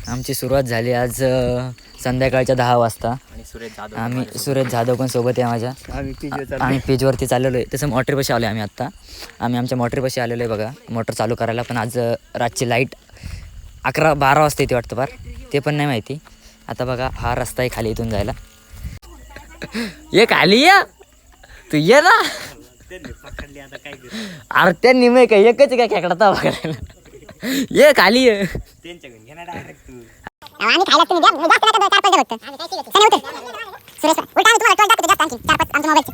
आमची सुरुवात झाली आज संध्याकाळच्या 10 वाजता. आम्ही सुरेश जाधव पण सोबत आहे माझ्या. आम्ही पेजवरती चाललेलो आहे. तसं मोटरीपाशी आलो आहे आम्ही आत्ता. आम्ही आमच्या मोटरीपाशी आलेलो आहे बघा मोटर चालू करायला. पण आज रातची लाईट 11-12 वाजता येते वाटतं फार, ते पण नाही माहिती. आता बघा हा रस्ता आहे खाली इथून जायला. ये खाली या तू ये ना. अरे त्यांनी मी काय एकच काय खेकडा बघायला. ये खाली ये. आम्ही खायला तुम्ही द्या जास्त नका 4-5 द्या फक्त सनी उतर सुरेश उलटा आम्ही तुम्हाला दाखवतो जास्त आणखी 4-5 आमच्या मोबाईलचे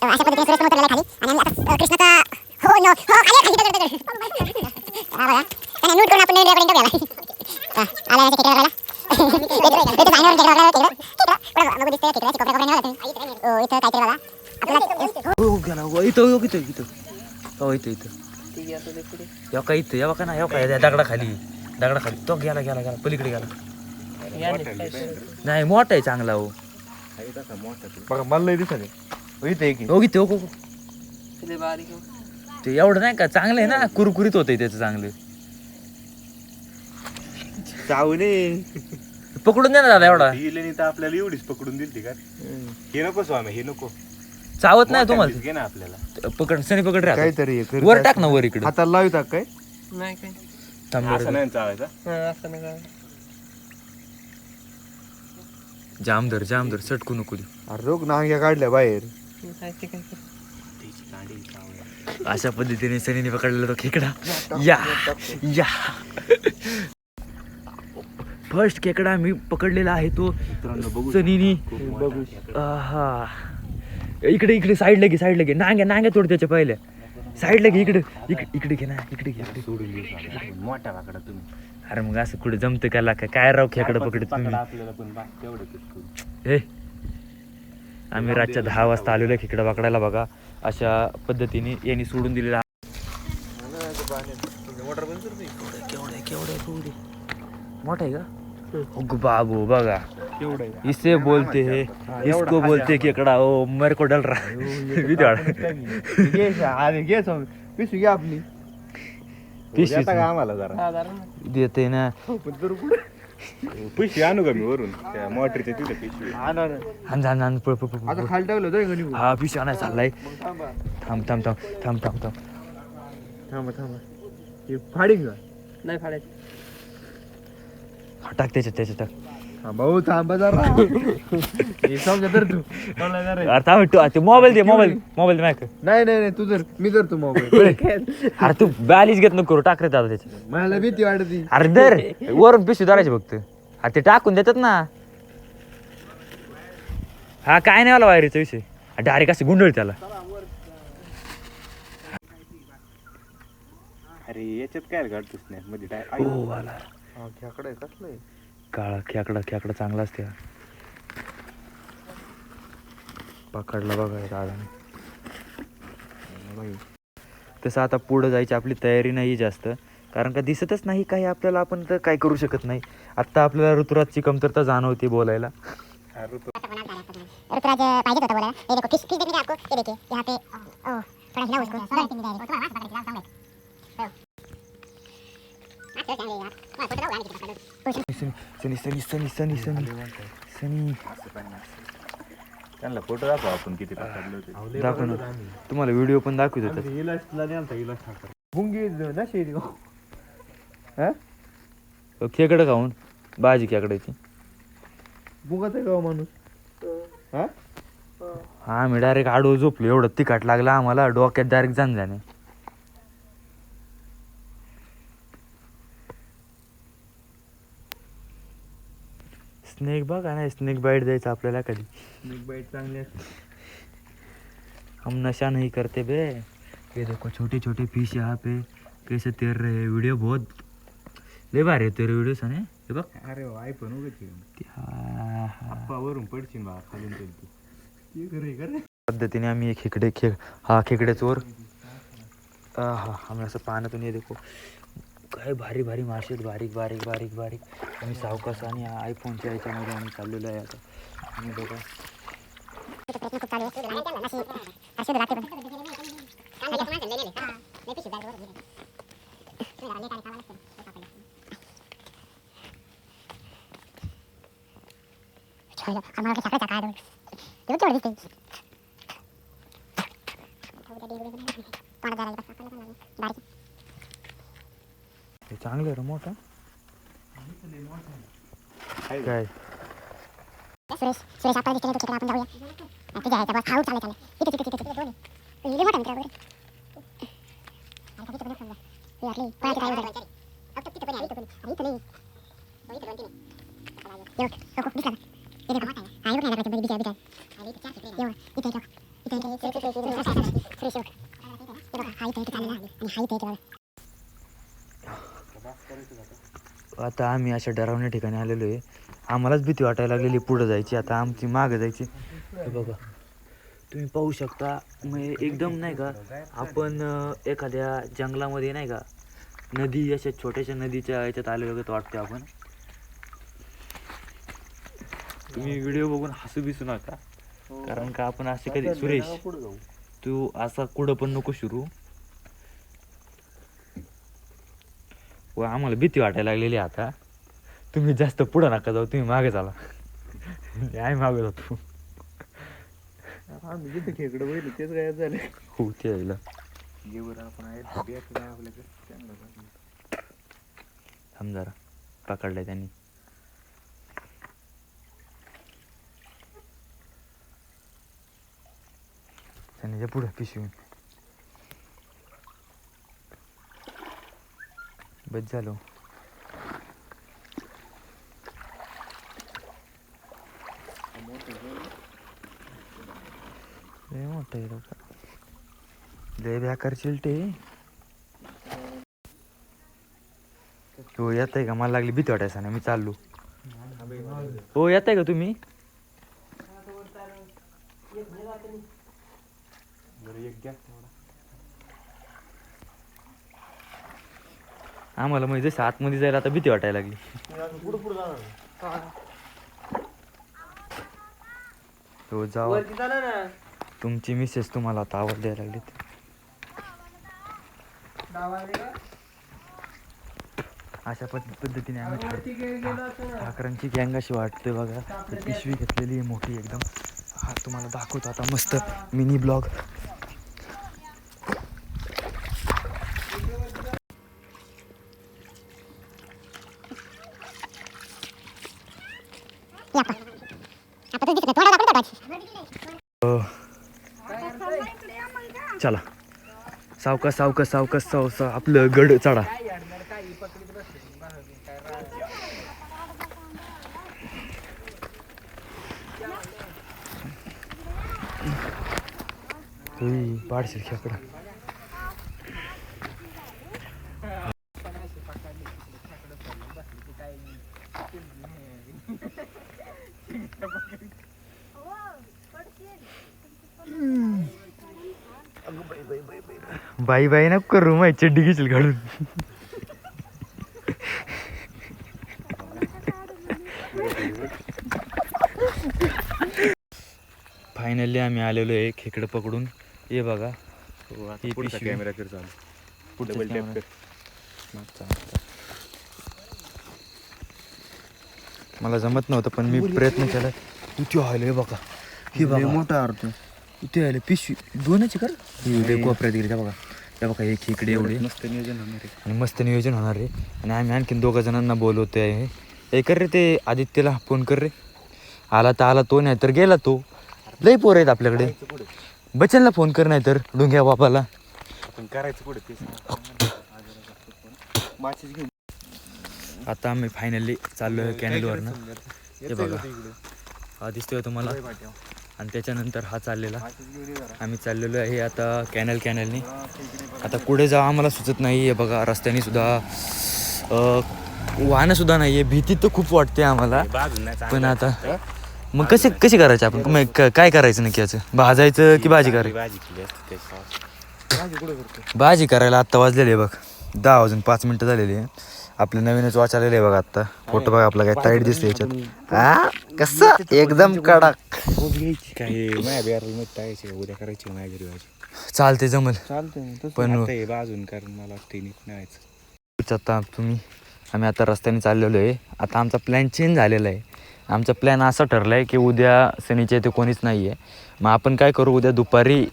अशा पद्धतीने सुरेश उतरलेला खाली आणि आम्ही आता कृष्णाचा हो नो हो खाली दगड हा बघा त्याने नोट करून आपण रेकॉर्डिंग करूया आला याच्या खेकडा बघायला इथं जाणार खेकडा बघा बघू दिसतंय खेकड्याची कोपऱ्या कोपऱ्याने होते ओ इथं काहीतरी बघा आपल्याला हो गेला इथं या का इथं या का ना या का दगडाखाली तो गेला पलीकडे गेला. नाही मोठा आहे चांगला हो बघा मला नाही दिसत इथे ते एवढं नाही का चांगलं आहे ना कुरकुरीत होतंय त्याचं चांगलं. चावणे पकडून दे ना दादा एवढा. तर आपल्याला एवढीच पकडून दिली का हे नको स्वामी हे नको चावत नाही तुम्हाला घे ना आपल्याला पकड सनी पकड रे काहीतरी वर टाक ना वर इकडे हाताला लावता काय नाही काय असं नाही चावायचा असं नाही काय जाम धर सटकू नको दे. अरे रोग नांग्या काढल्या बाहेर काय ते काय अशा पद्धतीने सनीने पकडलेला तो खेकडा. या फर्स्ट खेकडा मी पकडलेला आहे तो सनीनी. हा इकडे साईडला घे नांग्या तोड त्याच्या पहिल्या साईडला घे इकडे घे ना इकडे घे मोठ्या वाकडा तुम्ही. अरे मग असं कुठे जमतं का काय राव खेकडं पकडत तुम्ही. आपल्याला पण तेवढं हे आम्ही रातच्या 10 वाजता आलेलो खेकडा पकडायला बघा. अशा पद्धतीने यांनी सोडून दिलेला. मोठा आहे का बाबू बघा इसे बोलते है इसको बोलते खेकडा ओ मेरे को डल रहा पिशवी घ्या आपली आम्हाला जरा देते ना. पिशवी आणू का मी वरून त्या मोटरीच्या तिथे पिशवी आता खाली ठेवलं हा पिशवी आणायला चाललाय. थांब फाडीन का नाही फाडायचं. टाक त्याच्यात टाक. भाऊ थांबा जरा समजा तर तू ते मोबाईल दे मोबाईल मॅक. नाही तू जर मी जर तू मोबाईल अरे तू बॅलीच घेत नको टाक रे दादा त्याच्या. मला भीती वाटती. अरे दर वरून पिशवी धरायची फक्त. अरे ते टाकून देतात ना. हा काय नाही आला वायरीचा विषय डायरेक्ट असे गुंडळ त्याला. अरे याच्यात काय काढतोस नाही मध्ये खेकडा कसलं काळा खेकडा चांगला असते. पकडला बघा दादाने. तसं आता पुढं जायची आपली तयारी नाही जास्त कारण का दिसतच नाही काही आपल्याला. आपण तर काय करू शकत नाही. आत्ता आपल्याला ऋतुराजची कमतरता जाणवते बोलायला. ऋतुराज पाहिजे होता बोला. ये देखो फिश देखने का आपको ये देखिए यहाँ पे ओह थोड़ा हिलाओ उसको सनी त्यांना फोटो दाखव आपण किती पकडले होते. दाखव ना तुम्हाला व्हिडिओ पण दाखवत होता. खेकडं खाऊन भाजी खेकड्याची मुगात आहे का माणूस हा मी डायरेक्ट आडो झोपलो. एवढं तिखट लागलं आम्हाला डोक्यात डायरेक्ट जाण जाणे. स्नेक बघा ना स्नेक बाईट द्यायचा आपल्याला कधी. स्नेक बाईट चांगली असते. हम नशा नहीं करते बे. ये देखो छोटे छोटे फिश यहाँ पे कैसे तैर रहे हैं. वीडियो बहुत ले भारी आहे तेरे व्हिडिओ सने. हे बघ अरे वाय पण वरून पडशील बा खालून पद्धतीने आम्ही खेकडे खेकडे चोर. आम्ही असं पाण्यातून ये देखो काय भारी मासे बारीक. आम्ही सावकाश आणि आयफोनच्या ह्याच्यामध्ये आम्ही चाललेलो आहे आता. आणि बघा आम्हाला साखरेचा काय तेव्हा केवढं दिसते हे चांगलं रे मोठा काय सुरेश आपल्याला दिसते तो आपण जाऊया तुझ्या ह्याच्या बस खाऊ चालेल इथे लई मोठा मित्र वगैरे आता आम्ही अशा डरावण्या ठिकाणी आलेलो आहे. आम्हालाच भीती वाटायला लागलेली पुढं जायची. आता आमची मागं जायची. हे बघा तुम्ही पाहू शकता. म्हणजे एकदम नाही का आपण एखाद्या जंगलामध्ये नाही का नदी अशा छोट्याशा नदीच्या याच्यात आले वगैरे वाटते आपण. तुम्ही व्हिडिओ बघून हसू बिसू नका कारण का आपण असे कधी सुरेश तू असा कुठं पण नको शिरू. व आम्हाला भीती वाटायला लागलेली आता. तुम्ही जास्त पुढं नका जाऊ. तुम्ही मागे चाला. आम्ही मागे जातो. आम्ही जिथे खेकडं बघितलं तेच काय झाले हो ते यायला जेवर आपण आहे आपल्याकडे थांब जरा. पकडलाय त्यांनी. त्यांनी पुढं पिशवी बस झालो. लय मोठं आहे लोक. लय बेकार चिलटे. हो येत आहे का? मला लागली भीती वाटायचं ना. मी चाललो. हो येत आहे का तुम्ही? आम्हाला म्हणजे जसं आतमध्ये जायला आता भीती वाटायला लागली. हो जाऊ. तुमची मिसेस तुम्हाला आता आवाज द्यायला लागलीत. अशा पद्धतीने आम्ही ठाकरांची गँग अशी वाटते बघा. पिशवी घेतलेली आहे मोठी एकदम. हा तुम्हाला दाखवतो आता मस्त मिनी ब्लॉग. चला सावकाश सावकाश सावकाश सावसा आपलं गड चढा. पाडशील खेकडा. बाई बाई नको करू. माही चड्डी घेशील घालून. फायनली आम्ही आलेलो आहे खेकडं पकडून. हे बघा ही पिशवी. कॅमेरा कर चालू पुढे टॅप कर. मला जमत नव्हतं पण मी प्रयत्न केला. इथे आले बघा. हे बघा मोठा अर्थ इथे आले पिशवी. दोनच कर. हे कोपऱ्यात गेली बघा. हे बघा एक इकडे एवढे. मस्त नियोजन होणार आहे. आणि मस्त नियोजन होणार आहे. आणि आम्ही आणखीन 2 जणांना बोलवतो आहे. हे कर रे ते आदित्यला फोन कर रे. आला तर आला तो, नाही तर गेला तो. लई पोर आहेत आपल्याकडे. बच्चनला फोन कर नाही तर डोंग्या बापाला. आपण करायचं पुढे तेच. माचीस घेऊन आता आम्ही फायनली चाललो कॅनलवरनं. हे बघा हा दिसतोय तुम्हाला. आणि त्याच्यानंतर हा चाललेला. आम्ही चाललेलो आहे आता कॅनलनी. आता पुढे जावं आम्हाला सुचत नाही आहे बघा. रस्त्याने सुद्धा वाहनं सुद्धा नाही आहे. भीती तर खूप वाटते आम्हाला. पण आता मग कशी करायची आपण? काय करायचं नक्की याचं? भाजायचं की भाजी करायची? भाजी करायला आत्ता वाजलेली आहे बघ 10 वाजून 5 मिनटं झालेली आहे. आपलं नवीनच वॉच आलेलं आहे बघा आत्ता. फोटो बघा आपला काय टाईट दिसतो याच्यात. हा कसं एकदम कडक. काही माझ्या बिहारला टाकायचे उद्या करायची माझ्या घरी भाजी. चालते जमल. चालतंय पण बाजून कारण मला वाटतं नीट नाही. आता आम्ही आता रस्त्याने चाललेलो आहे. आता आमचा प्लॅन चेंज झालेला आहे. आमचा प्लॅन असा ठरला आहे की उद्या सनीच्या इथे कोणीच नाही आहे. मग आपण काय करू, उद्या दुपारी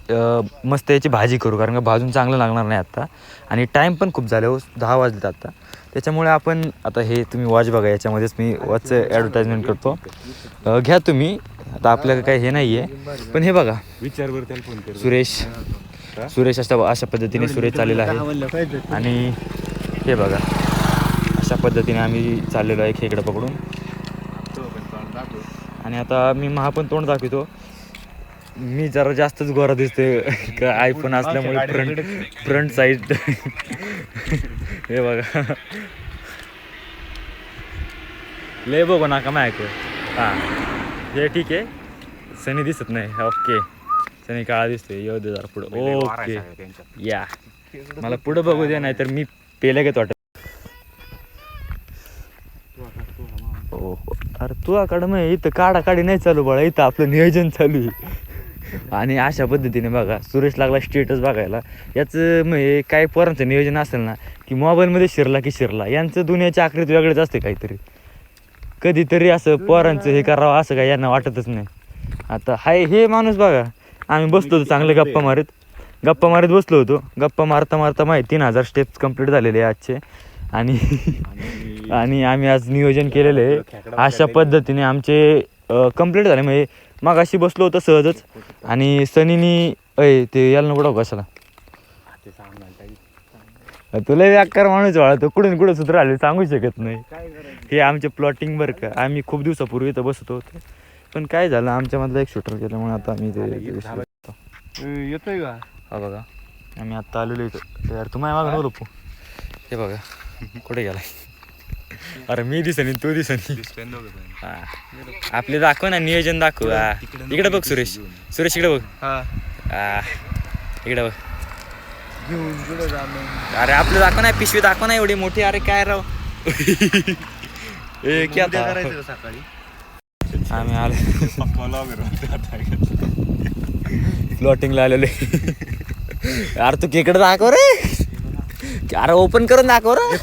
मस्त याची भाजी करू, कारण का भाजून चांगलं लागणार नाही आत्ता. आणि टाईम पण खूप झाले हो, 10 वाजलेत आत्ता. त्याच्यामुळे आपण आता हे तुम्ही वॉच बघा, याच्यामध्येच मी वॉचचं ॲडव्हर्टाइजमेंट करतो. घ्या तुम्ही. आता आपल्याला काही हे नाही आहे, पण हे बघा सुरेश अशा पद्धतीने सुरेश चाललेला आहे. आणि हे बघा अशा पद्धतीने आम्ही चाललेलो आहे खेकडं पकडून. आणि आता मी पण तोंड दाखवतो. मी जरा जास्तच गोरा दिसते का आयफोन असल्यामुळे फ्रंट साईड. हे बघा लय बघू नका मी ऐकू. हां हे ठीक आहे. सनी दिसत नाही. ओके सनी काळा दिसतोय. येऊ दे जरा पुढं. ओके या मला पुढं बघू दे, नाही तर मी पेल्या घेत वाटत. हो अरे तू आकडं मग इथं काढाकाडी नाही चालू बाळा, इथं आपलं नियोजन चालू आहे. आणि अशा पद्धतीने बघा सुरेश लागला स्टेटस बघायला. याचं मग काय पोरांचं नियोजन असेल ना की मोबाईलमध्ये शिरला की शिरला. यांचं दुनियाच्या आखरीत वेगळंच असते काहीतरी. कधीतरी असं पोरांचं हे करावं असं काय यांना वाटतच नाही. आता हाय हे माणूस बघा, आम्ही बसलो होतो चांगले गप्पा मारत बसलो होतो. गप्पा मारता माहिती 3000 स्टेप्स कंप्लीट झालेले आहे आजचे. आणि आम्ही आज नियोजन केलेलं आहे अशा पद्धतीने आमचे कंप्लीट झाले. म्हणजे मग अशी बसलो होतो सहजच. आणि सनीनी ते याला नको कशाला तुला व्याकार माणूस वाळतो कुठून कुठं सूत्र आले सांगू शकत नाही. हे आमचे प्लॉटिंग बरं का. आम्ही खूप दिवसापूर्वी इथं बसत होतो, पण काय झालं आमच्यामधलं एक शूटर केल्यामुळे आता आम्ही ते येतोय का. हा बघा आम्ही आत्ता आलेलो इथं. यार तुम्हाला मागं नको. हे बघा कुठे गेलाय. अरे मी दिसनी तू दिसनी. हां आपले दाखव ना नियोजन दाखव. इकडे बघ सुरेश इकडे बघ. इकडे बघ. अरे आपलं दाखव ना, पिशवी दाखव ना एवढी मोठी. अरे काय राव सकाळी आम्ही आलो प्लॉटिंगला आलेलो. अरे तू खेकडं दाखव रे. अरे ओपन करून दाखव रे.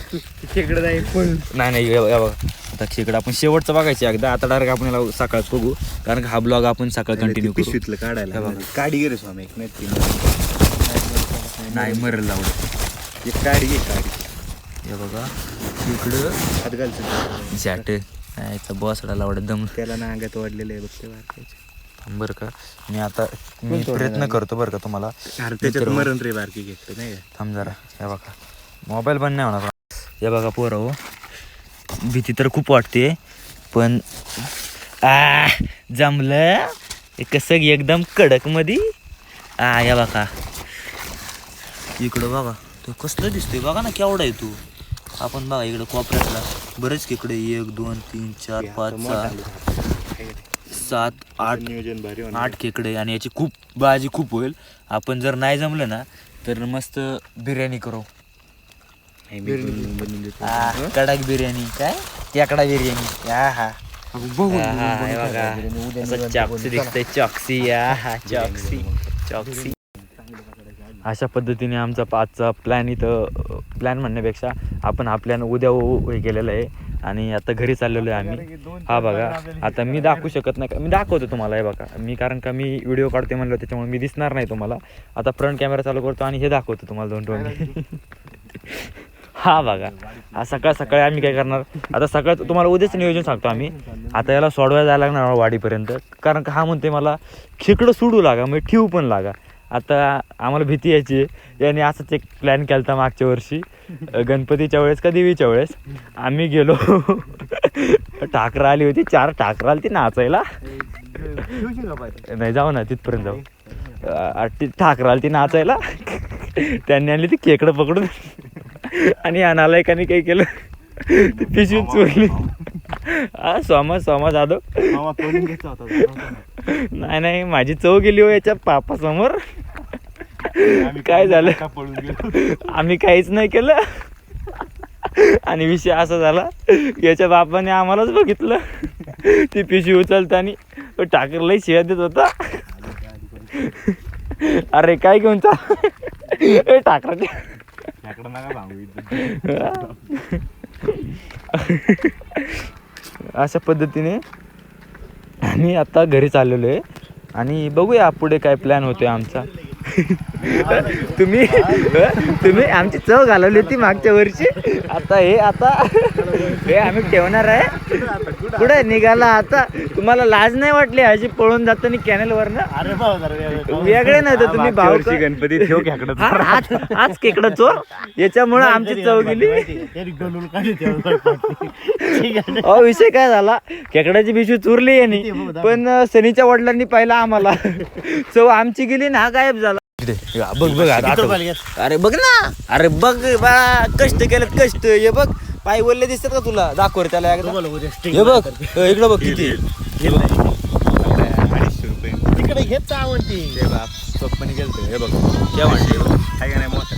खेकडं नाही बघा आता खेकडं आपण शेवटचं बघायचं एकदा. आता डायरेक्ट आपण याला सकाळच बघू, कारण हा ब्लॉग आपण सकाळ कंटिन्यू करू. पिशवीतलं काढायला काढी गेले स्वामी एक नाही मरेल लावडं. एक काढी हे बघा इकडं हात घालचं झॅट याचा बॉसडा लावडं दम त्याला ना अंगात वाढलेलं आहे बघते. बरं का मी प्रयत्न करतो बरं का तुम्हाला. त्याच्यात मरण रे बारकी घेतलं नाही का. थांब जरा. हे बघा मोबाईल बंद नाही होणार. हे बघा पोरं हो, भीती तर खूप वाटते पण जमलं कसं एकदम कडक मध्ये. या बघा इकडं बघा तो कसलं दिसतोय बघा ना केवढा आहे तू. आपण बघा इकडं कोपऱ्यातला बरेच इकडे 1 2 3 4 5 6 7 8 नियोजन भारी 8 खेकडे. आणि याची खूप भाजी खूप होईल. आपण जर नाही जमलं ना तर मस्त बिर्याणी करू. कडक बिर्याणी काय त्याकडा बिर्याणी. चॉक्सी दिसतंय चॉक्सी. चॉक्सी अशा पद्धतीने आमचा आजचा प्लॅन इथं प्लॅन म्हणण्यापेक्षा आपण हा प्लॅन उद्या हे केलेलं आहे. आणि आता घरी चाललेलो आहे आम्ही. हा बघा आता मी दाखवू शकत नाही, मी दाखवतो तुम्हाला. हे बघा मी कारण का मी व्हिडिओ काढते म्हणलं त्याच्यामुळे मी दिसणार नाही तुम्हाला. आता फ्रंट कॅमेरा चालू करतो आणि हे दाखवतो तुम्हाला 2 टोन. हा बघा सकाळ सकाळी आम्ही काय करणार. आता सकाळ तुम्हाला उद्याच नियोजन सांगतो आम्ही. आता याला सोडवायला जायला लागणार वाडीपर्यंत, कारण का हा म्हणते मला खेकडं सोडू लागा म्हणजे ठेवू पण लागा. आता आम्हाला भीती यायची आहे. याने असंच एक प्लॅन केला होता मागच्या वर्षी गणपतीच्या वेळेस का देवीच्या वेळेस. आम्ही गेलो ठाकरं आली होती 4 ठाकरं आली ती नाचायला. नाही जाऊ ना तिथपर्यंत जाऊ. ठाकरं आली ती नाचायला. त्यांनी आणली ती खेकडं पकडून आणि अनालायकाने काही केलं ती पिशवी चोरली. सोमा जाधव नाही माझी चव गेली हो याच्या पापासमोर. काय झालं आम्ही काहीच नाही केलं. आणि विषय असा झाला याच्या बापाने आम्हालाच बघितलं. ती पिशवी उचलतानी ठाकरलाही शिव्या देत होता. अरे काय घेऊन ठाकराच्या अशा पद्धतीने आणि आता घरी चाललेलो आहे आणि बघूया पुढे काय प्लॅन होतोय आमचा. तुम्ही आमची चव घालवली होती मागच्या वर्षी. आता हे आम्ही ठेवणार आहे. पुढे निघाला आता. तुम्हाला लाज नाही वाटली अशी पळून जाताना कॅनल वरनं? वेगळे नव्हतं तुम्ही भाऊ गणपती ठेव खेकडं. आज केकडं चोर याच्यामुळे आमची चव गेली. विषय काय झाला, खेकड्याची पिशवी चुरली यांनी, पण सनीच्या वडिलांनी पाहिला आम्हाला. चव आमची गेली ना, हा गायब झाला. बघ अरे बघ ना, अरे बघ बा, कष्ट केलं कष्ट. हे बघ पाय वल्ले दिसतात का तुला? दाखव रे त्याला एकदा. हे बघ इकडं बघ किती. 250 रुपये तिकडे घेत आवडती सोपणी गेलतो. हे बघ क्या म्हणते काय का नाही मोठा.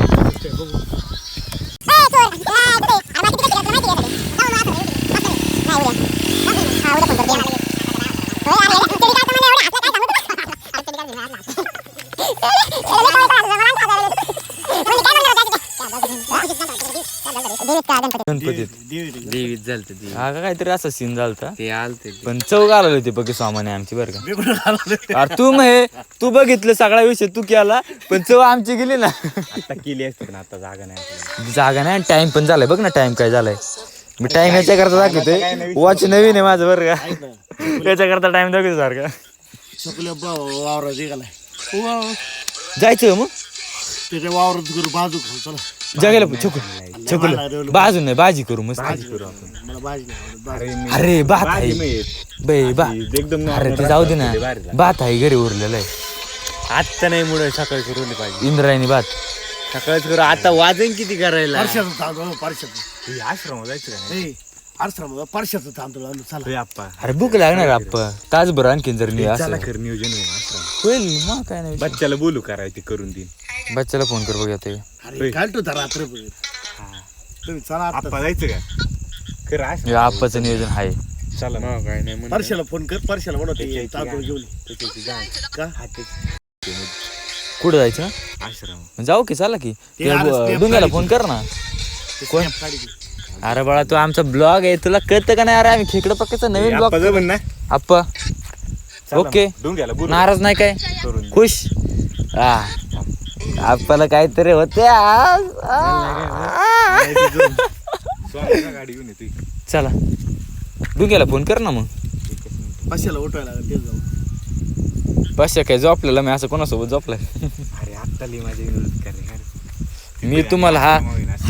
गणपतीत देवीत झालतं ते. हा का काहीतरी असा सीन झालता. ते आलते पण चव घालवली होती बघ सामान्य आमची बरं का. अरे तू बघितलं सगळा विषय तू केला, पण चव आमची गेली ना. आता केली असते पण आता जागा नाही आपल्याला. जागा नाही, टाइम पण झालाय बघ ना. टाइम काय झालाय मी टाइम याच्या करता दाखवते. वॉच नवीन आहे माझं बरं का. याच्या करता टाइम दाखवतो सारखा. वावरात निघालाय जायचं मग त्याच्या वावरात करू बाजू खाऊ. चला जगायला छकुल बाजू नाही भाजी करू मस्त. मला भाजी नाही आवडत. अरे भात आहे एकदम अरे ते जाऊ दे ना. भात आहे घरी उरलेलं आहे. आत्ता नाही मुळे सकाळी करून पाहिजे. इंद्रायणी भात सकाळच करू. आता वाजन किती करायला? परशाचं तांदूळ परशाचं. आश्रम जायचं का नाही? आश्रम परशाचं तांदूळ आणून चला. होय आप्पा. अरे भूक लागणार आप्पा. तासभर आणखीन जर नाही चला असं कर नियोजन होईल आश्रम. होईल मग काय नाही. बच्चाला बोलू करायची करून देईन. बच्चाला फोन कर बघूया ते. अरे घालतो तर रात्र तुम्ही चला आता. आप्पा जायचं का? कर आश्रम. आप्पाचं नियोजन आहे. चला मग काय नाही म्हणून. परशाला फोन कर. परशाला म्हणत तांदूळ घेऊन का कुठं जायचं? आश्रम जाऊ की चला की. ते आलं डुंग्याला फोन कर ना. कोण? अरे बाळा तू आमचा ब्लॉग आहे, तुला कळतं का नाही? अरे आम्ही खेकडं पक्काचा नवीन ब्लॉग. आप्पा जमन ना? आप्पा ओके, डोंग्याला बोलू नाराज नाही काय? करून खुश. हा आपल्याला काहीतरी होते आज. गाडी घेऊन येते. चला डुंग्याला फोन कर ना मग. परशाला उठवायला लागेल तेच जाऊ. बस काय झोपलेला मी असं कोणासोबत झोपलाय? अरे आत्ता लई माझी विरोध करे. मी तुम्हाला हा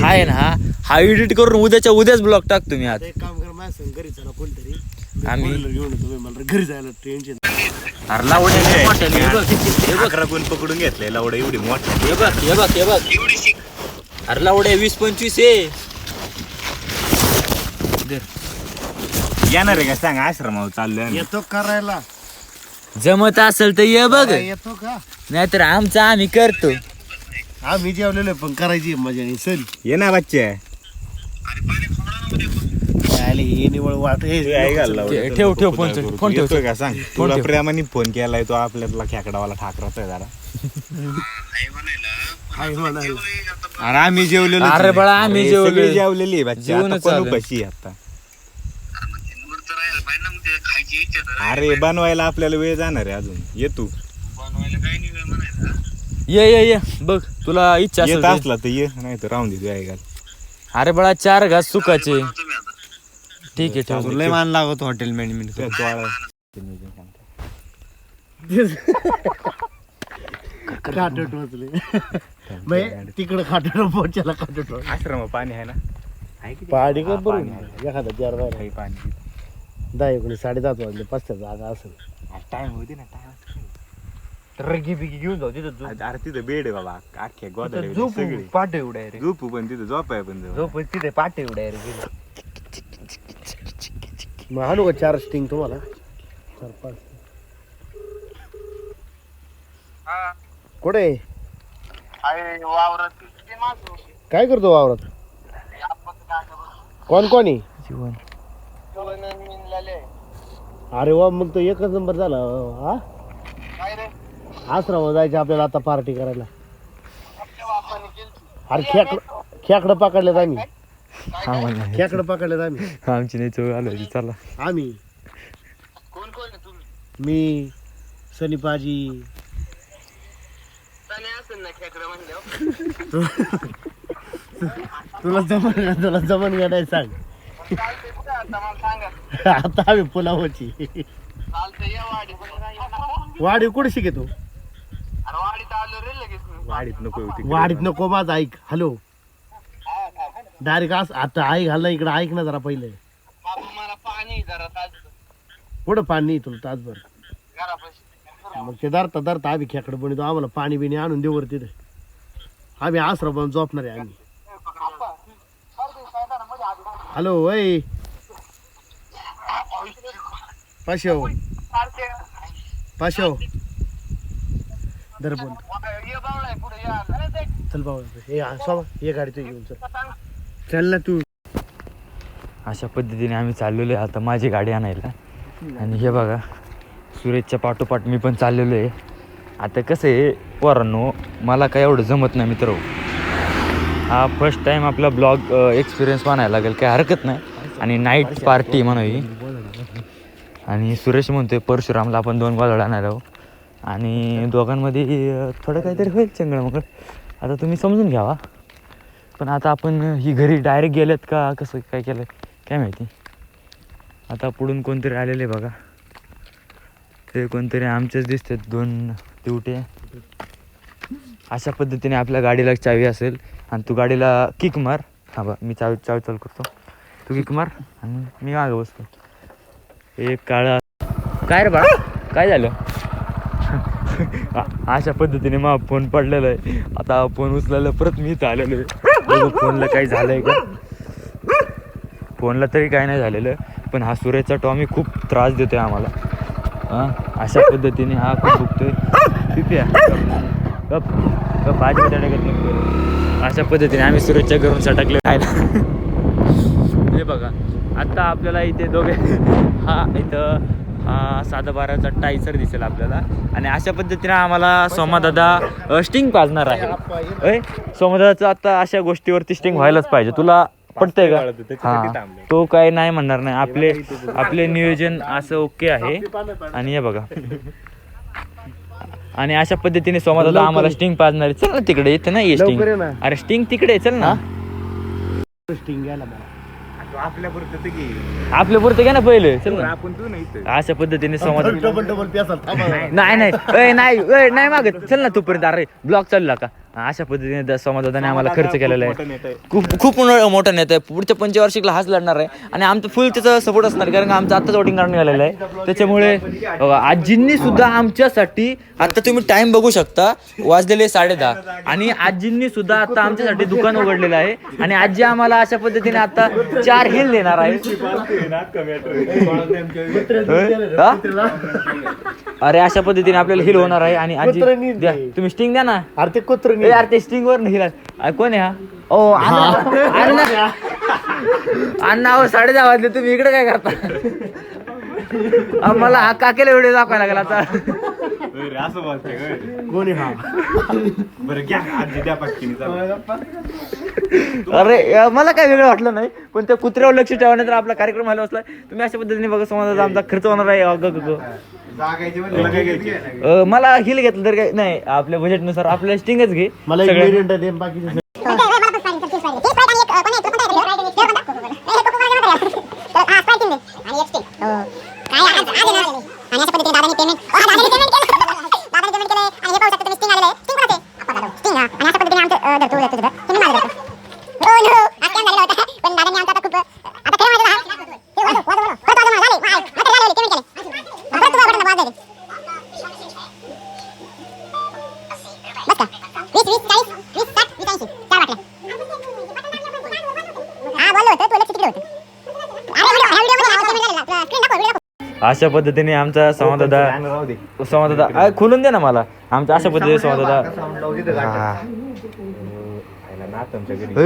आहे ना, हा एडिट करून उद्याच ब्लॉग टाकतो मी आज. एक काम कर माझ्या संग घरी चला कोणतरी. आम्ही घेऊन येतो मला घरी जायला टेन्शन. अरे लावडे अकरा कोण पकडून घेतलंय लावडा एवढी मोठी. हे बघ अरे लावडे 20-25 आहे. येणार आहे का सांग? आश्रमावर चाललोय. येतो करायला. जमत असेल तर ये बघ, येतो का? नाहीतर आमचं आम्ही करतो. आम्ही जेवलेलो पण करायची मजा नाही. सर ये ना बच्चे. हे निवळ वाट ठेव फोन ठेव. का सांग? तुला प्रेमाने फोन केलाय तो आपल्याला खेकडावाला ठाकराचा आहे जरा. अरे आम्ही जेवलेलो. अरे बाळा आम्ही जेवलेली बच्चे. जेवणच चालू आहे. कशी आता? अरे बनवायला आपल्याला वेळ जाणार आहे अजून. ये तू ये बघ तुला इच्छा येत असेल तर. असला तर ये, नाही तर राहून दे तू आहे. अरे बाळा 4 घास सुकाचे. ठीक आहे ठेव. लय मान लागत हॉटेल मॅनेजमेंट. खाटट वाचले तिकडं खाटट पोचायला खाटट. आश्रम पाणी आहे ना? पाणी कर बरोबर एखादा 4 बाय पाणी 10-10 वाजले 5 जागा असेल. टाइम होती ना. टाइम रगी बिगी घेऊन जाऊ तिथं. अरे तिथं बेड आहे बाबा. अख्ख्या गोदाडे झोपू पाठ एवढा आहे रे. झोपू पण तिथं झोप आहे पण झोप तिथे पाठ एवढा आहे रे. मग आणू का 4 स्टिंग तुम्हाला? 4-5 कुठे काय करतो वावरात? कोणी? अरे वा, मग तो एकच नंबर झाला. हा आश्रमावर जायचं आपल्याला आता पार्टी करायला. अरे खेकडं पकडलेत आम्ही. खेकडं पकडलेत आम्ही. आमची नाही चव आलो चला. आम्ही मी सनीपाजी तुला जमन का नाही सांग. आता आम्ही पुलावची वाडी कुठे शिकतो. वाढीत नको होती वाडीत नको माझं ऐक. हॅलो डायरेक्ट असं आता ऐक हल्ला इकडं ऐक ना जरा पहिले. कुठं पाणी नाही तुला तासभर. मग ते धरता धरता आम्ही खेकडं बनवतो. आम्हाला पाणी बिणी आणून देऊ वर तिथे. आम्ही आसरा बनून झोपणार आहे आम्ही. हॅलो वय पाशव पाशव दर बोल चल बाबा हे गाडी तू घेऊन चल ना तू. अशा पद्धतीने आम्ही चाललेलो आहे आता माझी गाडी आणायला. आणि हे बघा सुरेशच्या पाठोपाठ मी पण चाललेलो आहे. आता कसं आहे पोरांनो, मला काय एवढं जमत नाही मित्र. हा फर्स्ट टाईम आपला ब्लॉग एक्सपिरियन्स म्हणायला लागेल, काही हरकत नाही. आणि नाईट पार्टी म्हणावी. आणि सुरेश म्हणतोय परशुरामला आपण 2 गोधड आणायला आहो. आणि दोघांमध्ये थोडं काहीतरी होईल चंगळ मग. आता तुम्ही समजून घ्यावा. पण आता आपण ही घरी डायरेक्ट गेलेत का कसं काय केलं काय माहिती. आता पुढून कोणतरी आलेले बघा. ते कोणतरी आमचेच दिसतात 2 दिवटे. अशा पद्धतीने आपल्या गाडीला चावी असेल आणि तू गाडीला किक मार. हां बा मी चावी चालू करतो. तू किक मार आणि मी मागं बसतो. एक काळा काय रे बाळा काय झालं. अशा पद्धतीने मग फोन पडलेला आहे. आता फोन उचलायला परत मी इथं आलेलो आहे. फोनला काही झालं आहे का. फोनला तरी काय नाही झालेलं. पण हा सुरेशचा टॉमी खूप त्रास देतोय आम्हाला. हां अशा पद्धतीने हा खूप दुखतोय. पिप्या गप गप भाजी टाकत नको. अशा पद्धतीने आम्ही सुरेशच्या घरून सटकले खायला. हे बघा आत्ता आपल्याला इथे दोघे हा इथं साधा बाराचा टायसर दिसेल आपल्याला. आणि अशा पद्धतीने आम्हाला सोमादादा स्टिंग पाजणार आहे. सोमादादाचं आता अशा गोष्टीवरती स्टिंग व्हायलाच पाहिजे. तुला पटतंय का. हां तो काय नाही म्हणणार नाही. आपले नियोजन असं ओके आहे. आणि हे बघा आणि अशा पद्धतीने सोमादादा आम्हाला स्टिंग पाजणार आहे. चल ना तिकडे. इथे नाही स्टिंग. अरे स्टिंग तिकडे चल ना. स्टिंग घ्यायला मला आपल्या पुरतं घ्या ना पहिले. चल ना. आपण तू नाही अशा पद्धतीने संवाद डबल प्यासल नाही मागत. चल ना तोपर्यंत. अरे ब्लॉग चालला का. अशा पद्धतीने समाजाने आम्हाला खर्च केलेला आहे. खूप मोठं नेत आहे. पुढच्या 25 हाच लढणार आहे. आणि आमचं फुल त्याचा सपोर्ट असणार कारण का आमचं आत्ताच वोटिंग काढून निघालेलं आहे. त्याच्यामुळे आजींनी सुद्धा आमच्यासाठी आता तुम्ही टाइम बघू शकता वाजलेले 10:30. आणि आजींनी सुद्धा आता आमच्यासाठी दुकान उघडलेलं आहे. आणि आजी आम्हाला अशा पद्धतीने आता 4 हिल देणार आहे. अरे अशा पद्धतीने आपल्याला हिल होणार आहे. आणि आजी द्या तुम्ही स्टिंग द्या ना. अरे ते कुत्र यार ते स्टिंग वर नाही हिला. कोण आहे हा. ओ अण्णा अण्णा 10:30 वाजले. तुम्ही इकडे काय करता. मला हा काकेला व्हिडिओ दाखवायला लागला आता. कोणी हा अरे मला काय वेगळं वाटलं नाही. पण त्या कुत्र्यावर लक्ष ठेवण्यात आपला कार्यक्रम व्हायला बसला. तुम्ही अशा पद्धतीने बघा समाजाचा आमचा खर्च होणार आहे. मला हिल घेतलं तर काय नाही. आपल्या बजेटनुसार आपल्याला स्टिंगच घे. मला अशा पद्धतीने आमचा संवाददाता खोलून दे ना मला. आमचा अशा पद्धतीने संवाददाता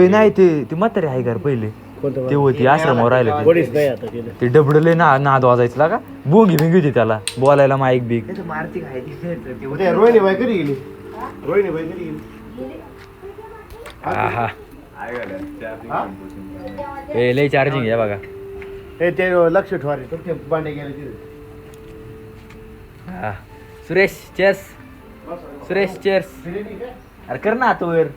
नाही ते म्हातारे आहे घर पहिले ते होती आश्रमावर राहिले. ते डबडले नाद वाजायचं का. बोंगी भिंगी होती त्याला बोलायला माईक बिग. रोहिणी बाई कधी गेली. रोहिणी बाई कधी गेली. हा लय चार्जिंग आहे बघा. ते लक्ष ठेवा रे. ते बांडे गेले तिथे हा. सुरेश चेअर्स. सुरेश चेअर्स. अरे कर ना आतवर.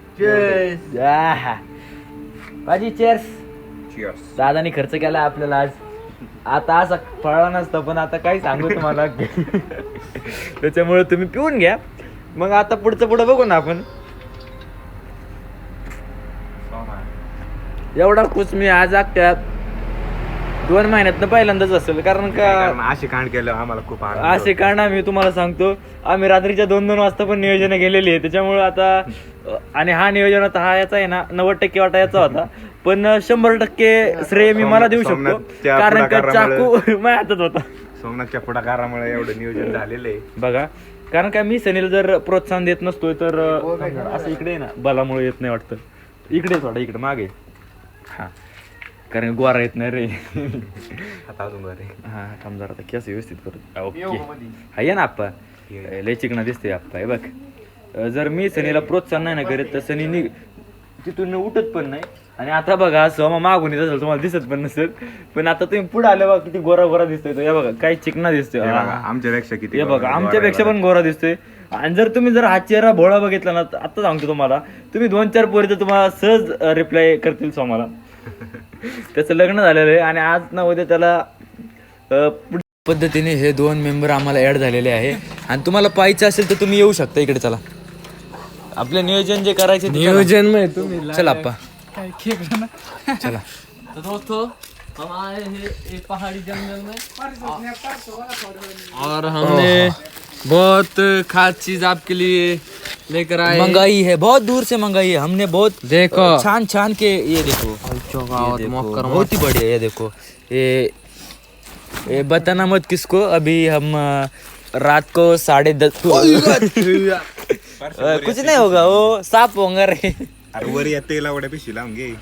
बाजी चेअर्स. दादानी खर्च केला आपल्याला आज. आता असा फळला नसतं पण आता काय सांगू तुम्हाला. त्याच्यामुळे तुम्ही पिऊन घ्या. मग आता पुढं बघू ना आपण. एवढा खुश मी आज अख्ख्या 2 महिन्यात पहिल्यांदाच असेल. कारण का असे कांड केलं आम्हाला खूप असे कारण मी तुम्हाला सांगतो, आम्ही रात्रीच्या 2-2 वाजता पण नियोजन गेलेली आहे. त्याच्यामुळे आता आणि हा नियोजन आता हा याचा आहे ना 90% वाटा याचा होता. पण 100% श्रेय मी मला देऊ शकतो. कारण का चाकू माझ्या हातात होता. सोमनाथच्या पुढाकारामुळे एवढं नियोजन झालेलं आहे बघा. कारण का मी सनीला जर प्रोत्साहन देत नसतोय तर असं इकडे ना बलामुळे येत नाही वाटतं. इकडे थोडा इकडे मागे. हा कारण गोरा येत नाही रे. आता अजून बरे. हा थांब जरा आता केस व्यवस्थित करू. ओके आहे ना आप्पा. लय चिकना दिसते आप्पा. हे बघ, जर मी सनीला प्रोत्साहन नाही ना करीत तर सनी तिथून उठत पण नाही. आणि आता बघा सोमा मागून येत असेल तुम्हाला दिसत पण नसेल. पण आता तुम्ही पुढे आले बघा किती गोरा गोरा दिसतोय तो. हे बघा काही चिकना दिसतोय. आमच्यापेक्षा किती. हे बघा आमच्यापेक्षा पण गोरा दिसतोय. आणि जर तुम्ही जर हा चेहरा भोळा बघितला ना आता सांगतो तुम्हाला, तुम्ही 2-4 पोरी तर तुम्हाला सहज रिप्लाय करतील सोमाला. त्याचं लग्न झालेलं आहे आणि आज ना उद्या त्याला पद्धतीने हे 2 मेंबर आम्हाला ऍड झालेले आहे. आणि तुम्हाला पाहायचं असेल तर तुम्ही येऊ शकता इकडे. चला आपलं नियोजन जे करायचे नियोजन में तुम्ही चला आप्पा चला. तो दोस्तों हम आए हैं एक पहाड़ी जंगल में और हमने बहुत खास चीज आपके लिए लेकर आए. मंगाई है, बहुत दूर से मंगाई है हमने. बहुत देखो छान छान के ये देखो बहुत ही बढ़िया. ये देखो ये बताना मत किसको. अभी हम रात को 10:30 कुछ नहीं होगा वो साफ होगा रे. अरे वर या तेला वड्या पिशी लावून घे.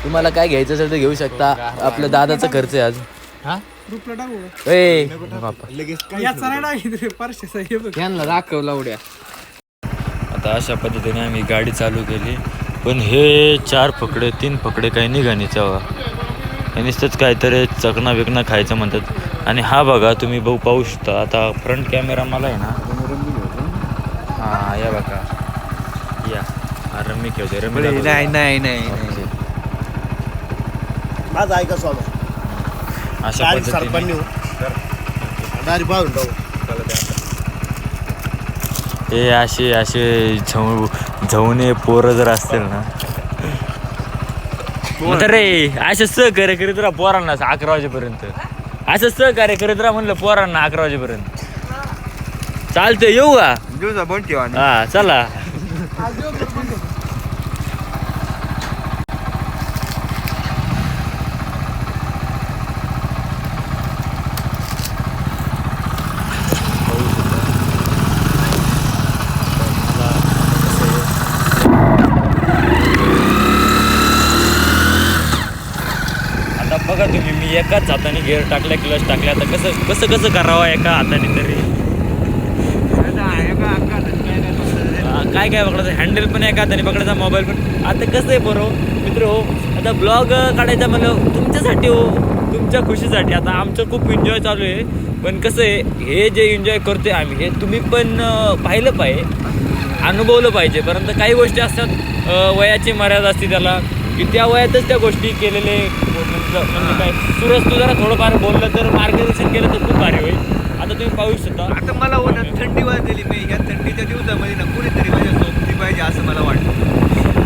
तुम्हाला काय घ्यायचं असेल तर घेऊ शकता. आपल्या दादाचा खर्च आहे आज. ए बापा. यांना दाखव लावड्या. आता अशा पद्धतीने आम्ही गाडी चालू केली. पण हे 4 फकडे 3 फकडे काही निघाणीचा हे नुसतंच काहीतरी चकना बिकना खायचं म्हणतात. आणि हा बघा तुम्ही भाऊ पाहू शकता. आता फ्रंट कॅमेरा मला आहे ना. हा या बघा या रम्मी खेळतोय. रम्मी नाही माझा ऐका स्वामी. अशा पद्धतीने हे असे झवणे पोरं जर असतील ना तर रे असं सहकार्य करीत राहा पोरांना 11 वाजेपर्यंत. असं सहकार्य करीत राहा म्हणलं पोरांना 11 वाजेपर्यंत. चालतंय येऊ का दिवसा बंद ठेवा. हा चला. बघा तुम्ही मी एकाच हाताने गेअर टाकल्या क्लच टाकल्या. आता कसं करावं एका हाताने तरी. काय पकडायचं हँडल पण एका हाताने पकडायचा मोबाईल पण. आता कसं आहे बरोबर मित्र हो. आता ब्लॉग काढायचा म्हणलं तुमच्यासाठी हो, तुमच्या खुशीसाठी. आता आमचं खूप एन्जॉय चालू आहे. पण कसं आहे हे जे एन्जॉय करतोय आम्ही हे तुम्ही पण पाहिलं पाहिजे, अनुभवलं पाहिजे. परंतु काही गोष्टी असतात वयाची मर्यादा असते त्याला की त्या वयातच त्या गोष्टी केलेले. म्हणजे काय सुरज तू जरा थोडंफार बोललं तर मार्गदर्शन केलं तर खूप भारी होईल. आता तुम्ही पाहू शकता. आता मला थंडी वाजलेली नाही. या थंडीच्या दिवसामध्ये ना कुणीतरी माझ्या सोबती पाहिजे असं मला वाटतं.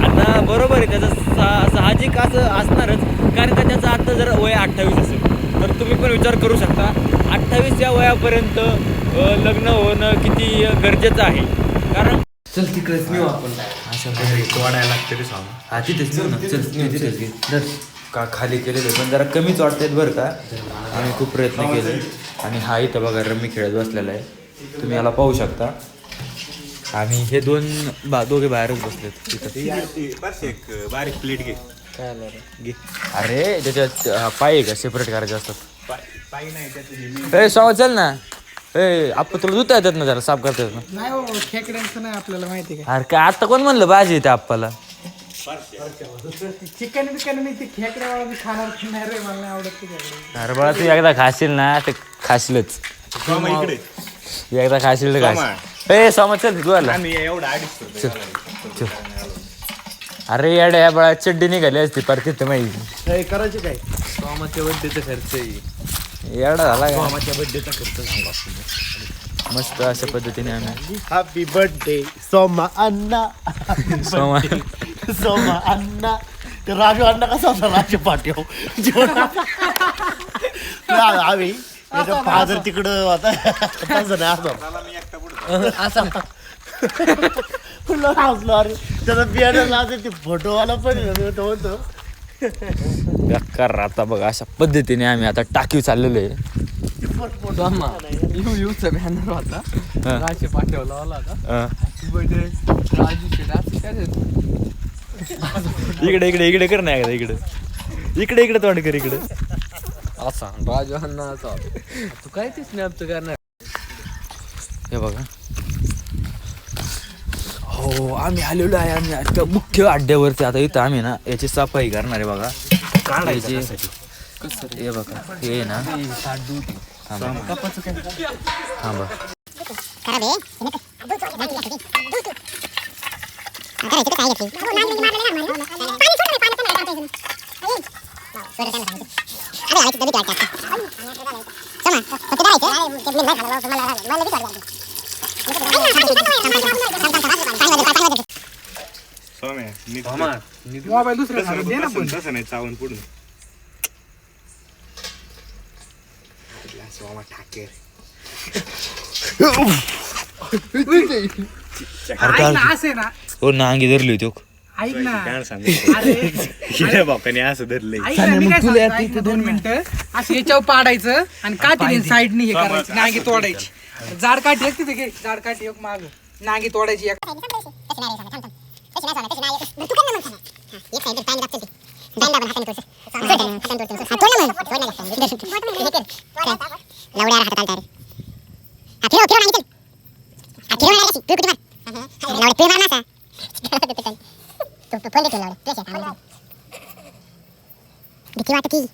आता बरोबर आहे त्याचं साहजिक असं असणारच. कारण का त्याचं आता जर वय 28 असेल तर तुम्ही पण विचार करू शकता 28 या वयापर्यंत लग्न होणं किती गरजेचं आहे. कारण चल तिकडेच नेऊ आपण. अशा वाढायला लागते रे सांग. हा तिथेच नेऊ ना. चल तिथेच घे. का खाली केलेले पण जरा कमीच वाटतात बरं का. आम्ही खूप प्रयत्न केले. आणि हा इथं बघा रम्मी खेळत बसलेला आहे. तुम्ही याला पाहू शकता. आणि हे दोघे बाहेरच बसलेत तिथं. एक बारीक प्लेट घे. घे. अरे त्याच्यात पाय आहे का सेपरेट करायचे असतात. पायी नाही त्याचं. ए स्वागत चल ना. ए आपण तुला धुता येतात ना त्याला साफ करता येतात ना. नाही हो खेकड्यांचं नाही आपल्याला माहिती काय. अरे काय आता कोण म्हणलं भाजी येते आप्पाला. चिकन बिकन मी ते खेकड्यावाळा मी खाणार नाही रे, मला नाही आवडत ते खेकडे. अरे बाळा तू एकदा खाशील ना ते खाशीलच. एकदा खाशील तर खाशील. ए सोमा चल गोव्याला. अरे येड्या या बाळा चड्डी निघाली असती पर तिथं माहिती करायचे काय सोमाच्या बड्डेचा खर्च आहे. येडा झाला का मामाच्या बर्थडेचा खर्च सांगा. मस्त अशा पद्धतीने आम्ही हॅपी बर्थडे सोमा अण्णा. सोमा सोमा अण्णा. ते राजू अण्णा कसा होता राजू पाटीव आम्ही फादर तिकडं होता तसं नाही असं हसलो. अरे त्याचा बियाणं लावते ते फोटोवाला पण होतो. बेकार राहता बघ. अशा पद्धतीने आम्ही आता टाकीव चाललेलो आहे. सोमा यूचा बॅनर होता, राजे पाठवला होता. बर्थडे राजू शेट काय इकडे इकडे इकडे कर ना एकदा इकडे इकडे इकडे तोंड कर इकडे. असा राजू अण्णा असा. तू काय ते स्नॅपचं करणार? हे बघा. हो आम्ही आलेलो आहे. आम्ही आता मुख्य अड्ड्यावरती आता इथं आम्ही ना याची सफाई करणार आहे बघा. काढायची हे बघा हे ना हा बघ खराब आहे. करायचं काय घेतली पाणी सोडलं पाणी मोबाईल दुसऱ्या खाली दे ना पण. तसं नाही चावून पुढून ऐक ना असे ना, हो ना अंगी धरली होती हो. ऐक ना काय सांगू अरे बापाने असं धरलंय. ऐक ना, मी काय सांगतो, ऐक ना 2 मिनिटं. असं याच्यावर पाडायचं आणि काठी साईडनी हे करायची, नांगी तोडायची. जाड काठी एक तिथे घे, जाड काठी एक माग नांगी तोडायची. भीती वाटती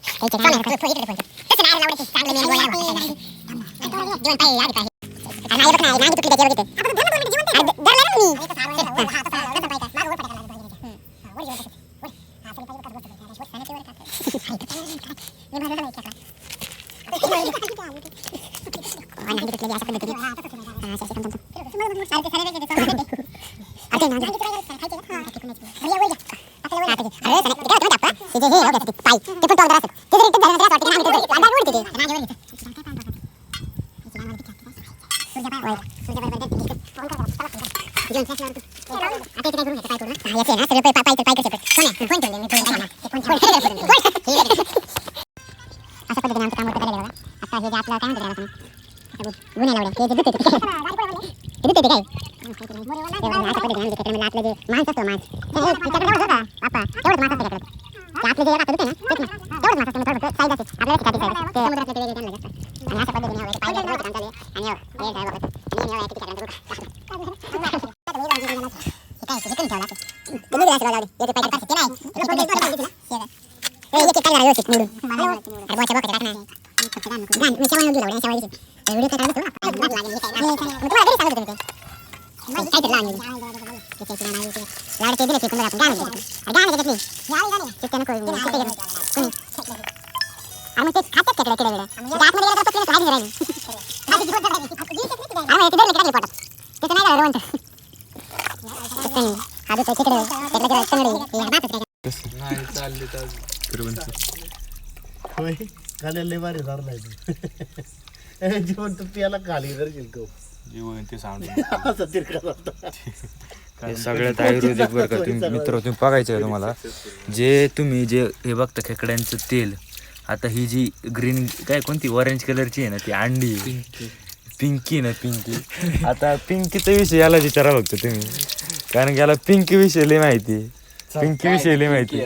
खाल्ले बारे झालं जेवण तर पियाला खाली करशील तो ते सांगून असं तिरका होता. हे सगळ्यात आयुर्वेदिक बरं का तुम्ही मित्र तुम्ही बघायचं आहे तुम्हाला. जे तुम्ही जे हे बघता खेकड्यांचं तेल, आता ही जी ग्रीन काय कोणती ऑरेंज कलरची आहे ना ती अंडी पिंकी ना पिंकी. आता पिंकीचा विषय याला विचारा बघतो तुम्ही, कारण की याला पिंकी विषय लय माहिती. पिंकी विषय लय माहिती.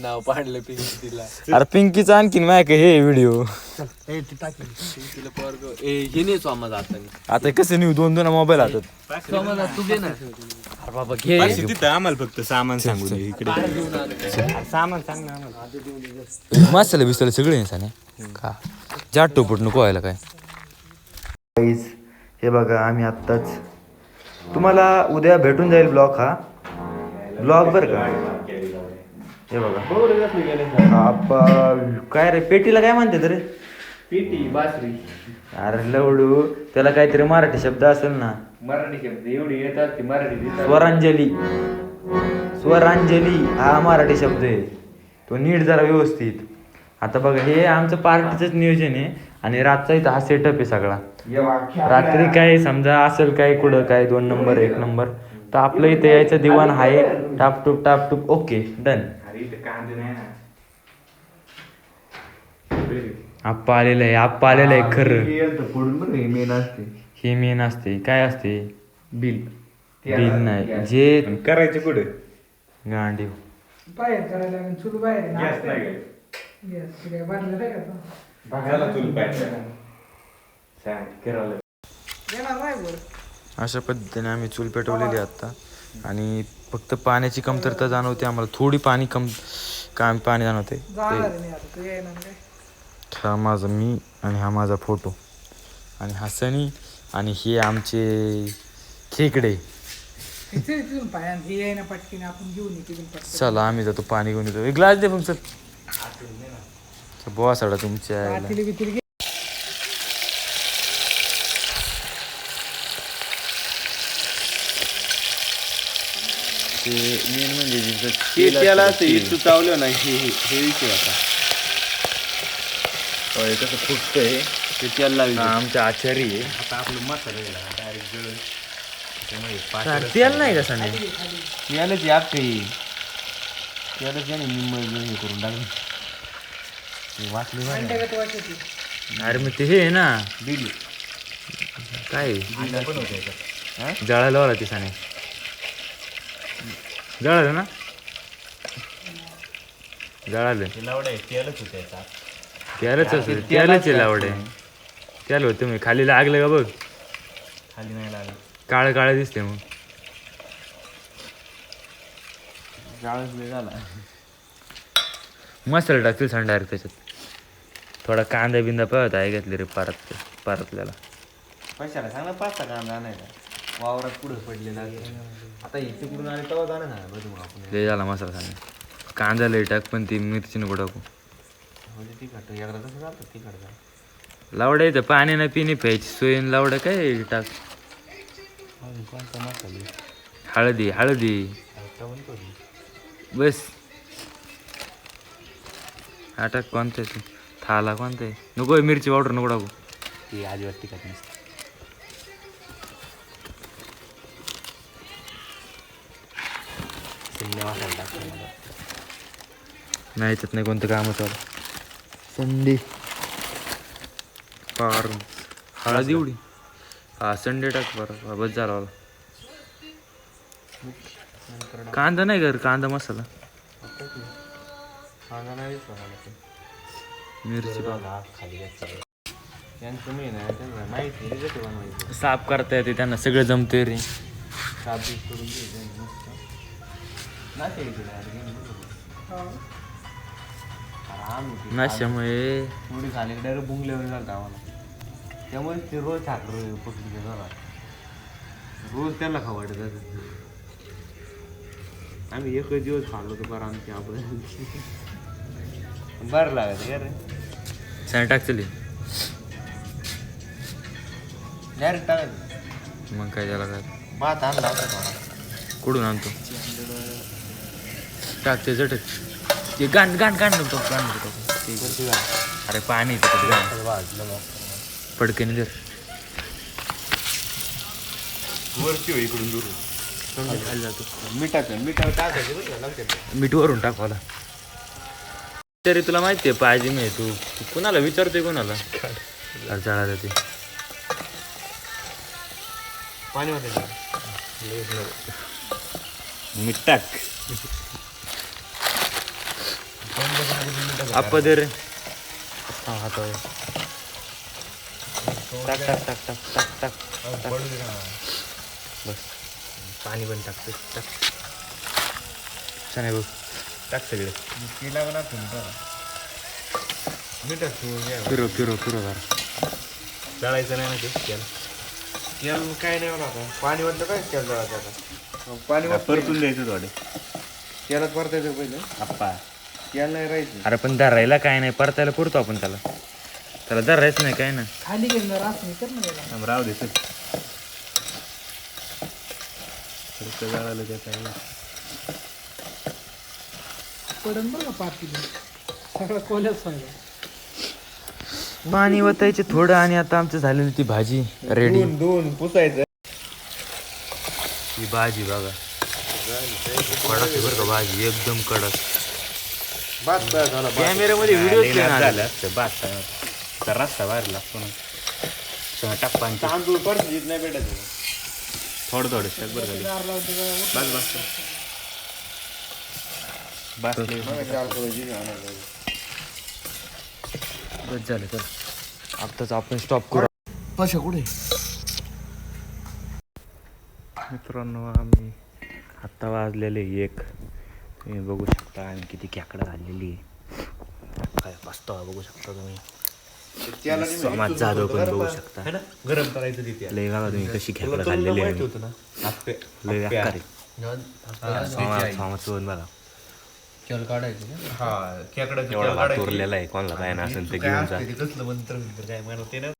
नाव पाडलं पिंकी तिला. अरे पिंकीचा आणखीन माहिती का हे व्हिडिओ. पिंकीला पोरगं हे नाही सोमा जाताना. आता कसं नेऊ 2 मोबाईल हातात. सोमा तू घे ना. बाबा घे तिथं आम्हाला फक्त सामान सांगू दे इकडे सामान सांग ना आम्हाला. मसाले बिसाले सगळे का जाट टोपट नको व्हायला काय. हे बघा आम्ही आत्ताच तुम्हाला उद्या भेटून जाईल ब्लॉग हा ब्लॉग बरं का. हे बघा काय रे पेटीला काय म्हणते रे. पेटी बासरी अरे लवडू त्याला काहीतरी मराठी शब्द असेल ना. मराठी शब्द एवढी येतात की मराठी स्वरांजली. स्वरांजली हा मराठी शब्द आहे तो नीट जरा व्यवस्थित. आता बघा हे आमचं पार्टीचंच नियोजन आहे आणि रातचा इथं हा सेटअप आहे सगळा. रात्री काय समजा असेल काय कुठं काय 2 नंबर 1 नंबर तर आपलं इथं यायचं दिवाण आहे टापटूप ओके डन. आप्पा आलेलं आहे खरं. हे मेन असते काय असते बिल नाही जे करायचे कुठे गांडी. बाहेर करायला लागेल, चूल बाहेर आहे. Yes, ठीक आहे. बांधलं नाही का तो? येणार नाही वर. अशा पद्धतीने आम्ही चूल पेटवलेली आता आणि फक्त पाण्याची कमतरता जाणवते आम्हाला. थोडी पाणी पाणी जाणवते. जाणार आहे मी आता, तू येणार काय? हा माझा मी आणि हा माझा फोटो आणि हा सनी आणि हे आमचे खेकडे. तिथून पाय हे आहे ना पटकीने आपण घेऊन येऊ पटकन. चला आम्ही जातो पाणी घेऊन येतो. एक ग्लास दे फक्त बॉस आडा तुमच्या पातेली बितेली घे. ते मेन म्हणजे त्याला इथं चावलं नाही हे विषय होता. कसं फुटतंय ते त्याला लावलं. आमच्या आचारी आहे. आता आपलं मसाला डायरेक्ट तेल नाही कसं नाही यालाच याप काही त्यालाच याने निम्म हे करून टाकलं. वाचले अंड्यागत वाटते. अरे मग ते हे आहे ना बिल काय जळायला वाला ते साने जळालं ना जळालं तेलच होत्याचा त्यालाच असेल त्यालाच लावड आहे. त्याला होतं मी खाली लागलं का बघ खाली नाही लागलं काळं काळं दिसते मग जाळच झाला. मसाला टाकतील सांग डायरेक्ट त्याच्यात थोडा कांदा बिंदा पाहत आहे घेतले रे पारातल्याला. पैशाला सांग ना 5-6 कांदा नाही का वावरात पुढे पडलेला आता इथे कुठून आले तेव्हा जाणं ना बघू आपण. लय झाला मसाला सांग कांदा लय टाक पण ती मिरची नको टाकू. म्हणजे तिखट एकदा कसं जातं तिखट लावडा येतं पाणी ना पिणी प्यायची सोय लावडा काय टाक. कोणता मसाले हळदी बस. हा टाक कोणतं आहे थाला कोणतं आहे नको मिरची पावडर नको टाकू. ती अजिबात तिखट नसते. मसाला टाकतो मला नाही याच्यात नाही कोणतं काम चालू. संडे पार हळद एवढी हा संडे टाक बरं बस झाला मला. कांदा नाही कर कांदा मसाला कांदा नाही मिरची खाली त्यांचं मी नाही त्यांना माहिती आहे कसं बनवायचं. साफ करता येते त्यांना सगळं जमते रे. साबीत करून घ्यायचं मस्त नाही नाश्यामुळे थोडी खाली डायरेक्ट बुंगल्यावर झालं आम्हाला. त्यामुळे ते रोज ठाकर पकडून झाला रोज त्याला खाऊ वाटत असं. आम्ही एकच दिवस खाल्लो तर बरं आमची आपण बरं लागत का रे. सांग टाक चली डायरेक्ट टाकायचं मग काय त्याला काय भात आणला होता थोडा कुठून आणतो टाक ते झटक ते गाण नको अरे पाणी पडकन जर वरची हो इकडून दूर खाली जातो. मिठावर टाकायचं मीठ वरून टाकवाला तरी तुला माहिती आहे पाहिजे मी तू कुणाला विचारतोय कोणाला जाळा ते पाणी वाटायचं मीठ टाक आप दे रे हात टाक टाक टाक टाक टाक टाक बस पाणी पण टाकते टाक छान आहे बघ टाक सगळे केला पण आपण मी टाकतो फिरो फिरो फिरो जरा जळायचं नाही ना ते तेल तेल काय नाही मला आता पाणी वाटलं काय तेल जळायचं आता पाणी परतून द्यायचं थोडे तेलात परतायचं पहिले आप्पा तेल नाही राहायचं अरे पण धरायला काय नाही परतायला पुरतो आपण त्याला धरायचं नाही काय ना खाली गेलं रास नाही कर ना याला. राव देतो जळालं त्या काय पडन बरं का पाती सगळं कोल्याच व्हायला. पाणी वतायचे थोडं आणि आता आमचं झालेली ती भाजी रेडी दोन पुसायचं ही भाजी बघा कडक आहे बरं का भाजी एकदम कडक कॅमेऱ्यामध्ये व्हिडिओ झालं असतं बात तर रस्ता बाहेर लागतो ना टाक पाणी तांदूळ परत नाही भेटत थोडं थोडं टाक बरं झाली बस बस झालं तर आत्ताच आपण स्टॉप करू पशा कुठे मित्रांनो आम्ही आत्ता वाजलेले 1 तुम्ही बघू शकता आम्ही किती खेकडं घाललेली काय बसतो बघू शकता तुम्ही समाज जाधव पण बघू शकता गरम करायचं तिथे लय बघा तुम्ही कशी खेकडं घाललेली आहे होतं ना लय अक्कारे समाज सोबत बघा हा खेकडा एवढा भात उरलेला आहे कोणाला काय ना असेल ते घेऊन जा कसलं मंत्र काय म्हणते ना